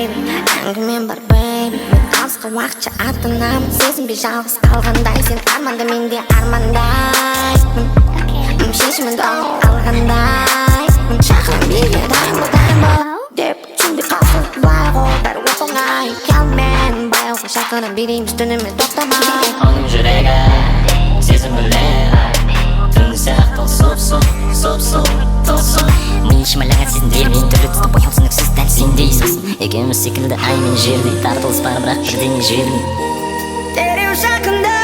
baby әңгімем бар baby мен алысқа уақытша аттанамын сезінбей жалғыз қалғандай сен арманда мен де армандаймын шешімін тауып алғандай шақырам биге дайын бол деп түсінбей қалсын былай ғой бәрі оп оңай келмен баяуға шақырам билейміз түнімен тоқтамай оның жүрегі сезім білер түнгі сияқты сұп-сұп тылсым ми шимайлаған сезімдер мен түрлі түсті бояу түсініксіз дәл сендей сосын екеуміз секілді ай мен жердей тартылыс бар бірақ бірдеңе жібермей дереу жақында